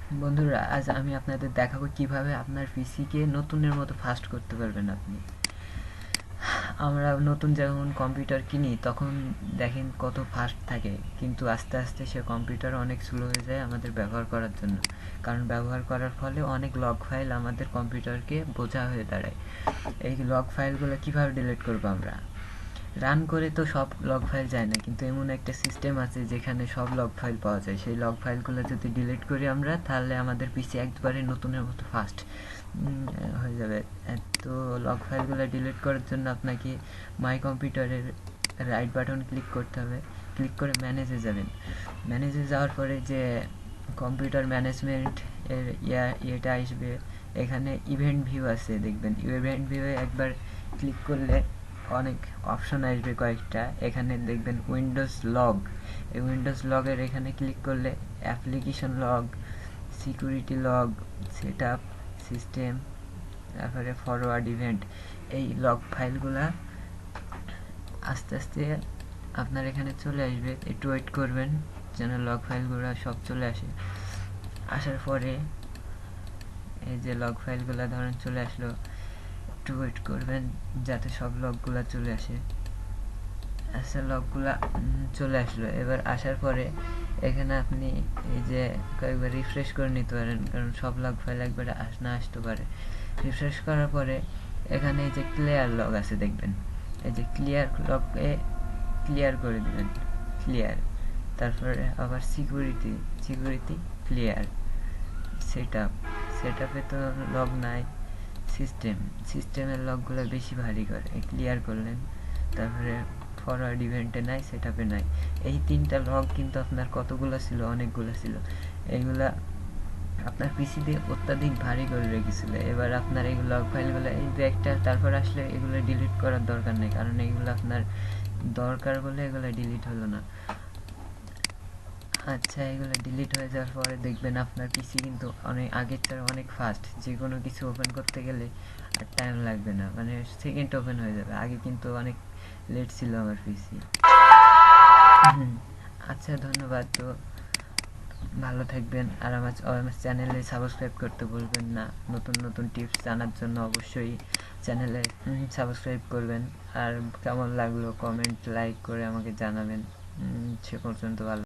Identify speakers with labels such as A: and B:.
A: বন্ধুরা, আজ আমি আপনাদের দেখাবো কিভাবে আপনার পিসিকে নতুনের মতো ফাস্ট করতে পারবেন আপনি। আমরা নতুন যখন কম্পিউটার কিনি তখন দেখেন কত ফাস্ট থাকে, কিন্তু আস্তে আস্তে সে কম্পিউটার অনেক স্লো হয়ে যায় আমাদের ব্যবহার করার জন্য। কারণ ব্যবহার করার ফলে অনেক লগ ফাইল আমাদের কম্পিউটারকে বোঝা হয়ে দাঁড়ায়। এই লগ ফাইলগুলো কিভাবে ডিলিট করবো আমরা? রান করে তো সব লগ ফাইল যায় না, কিন্তু এমন একটা সিস্টেম আছে যেখানে সব লগ ফাইল পাওয়া যায়। সেই লগ ফাইলগুলো যদি ডিলিট করি আমরা, তাহলে আমাদের পিসি একবারে নতুনের মতো ফাস্ট হয়ে যাবে। তো লগ ফাইলগুলো ডিলিট করার জন্য আপনাকে মাই কম্পিউটারের রাইট বাটন ক্লিক করতে হবে। ক্লিক করে ম্যানেজে যাবেন। ম্যানেজে যাওয়ার পরে যে কম্পিউটার ম্যানেজমেন্ট এর ইয়েটা আসবে, এখানে ইভেন্ট ভিউ আছে দেখবেন। ইভেন্ট ভিউয়ে একবার ক্লিক করলে অনেক অপশন আসবে কয়েকটা। এখানে দেখবেন উইন্ডোজ লগ। এই উইন্ডোজ লগের এখানে ক্লিক করলে application log, security log, set up, system, তারপরে ফরওয়ার্ড ইভেন্ট, এই লগ ফাইলগুলা আস্তে আস্তে আপনার এখানে চলে আসবে। একটু ওয়েট করবেন যেন লগ ফাইলগুলো সব চলে আসে। আসার পরে এই যে লগ ফাইলগুলো ধরেন চলে আসলো, একটু ওয়েট করবেন যাতে সব লগগুলো চলে আসে। আচ্ছা, লগগুলা চলে আসলো। এবার আসার পরে এখানে আপনি এই যে কয়েকবার রিফ্রেশ করে নিতে পারেন, কারণ সব লগ ফাইল একবার না আসতে পারে। রিফ্রেশ করার পরে এখানে এই যে ক্লিয়ার লগ আছে দেখবেন, এই যে ক্লিয়ার লগে ক্লিয়ার করে দিবেন, ক্লিয়ার। তারপরে আবার সিকিউরিটি ক্লিয়ার। সেট আপে তো লগ নাই। সিস্টেমের লগগুলো বেশি ভারী করে, ক্লিয়ার করলেন। তারপরে ফরওয়ার্ড ইভেন্টে নাই, সেট আপে নাই। এই তিনটা লগ কিন্তু আপনার কতগুলো ছিল, অনেকগুলো ছিল। এইগুলা আপনার পিসিতে অত্যাধিক ভারী করে রেখেছিল। এবার আপনার এই লগ ফাইলগুলো এই দু একটা তারপর আসলে এগুলো ডিলিট করার দরকার নেই, কারণ এইগুলো আপনার দরকার বলে এগুলো ডিলিট হলো না। আচ্ছা, এগুলো ডিলিট হয়ে যাওয়ার পরে দেখবেন আপনার পিসি কিন্তু অনেক আগের চেয়ে অনেক ফাস্ট। যে কোনো কিছু ওপেন করতে গেলে আর টাইম লাগবে না, মানে সেকেন্ড ওপেন হয়ে যাবে। আগে কিন্তু অনেক লেট ছিল আমার পিসি। আচ্ছা, ধন্যবাদ। তো ভালো থাকবেন, আর আমার চ্যানেলে সাবস্ক্রাইব করতে ভুলবেন না। নতুন নতুন টিপস জানার জন্য অবশ্যই চ্যানেলে সাবস্ক্রাইব করবেন। আর কেমন লাগলো কমেন্ট লাইক করে আমাকে জানাবেন। সে পর্যন্ত ভালো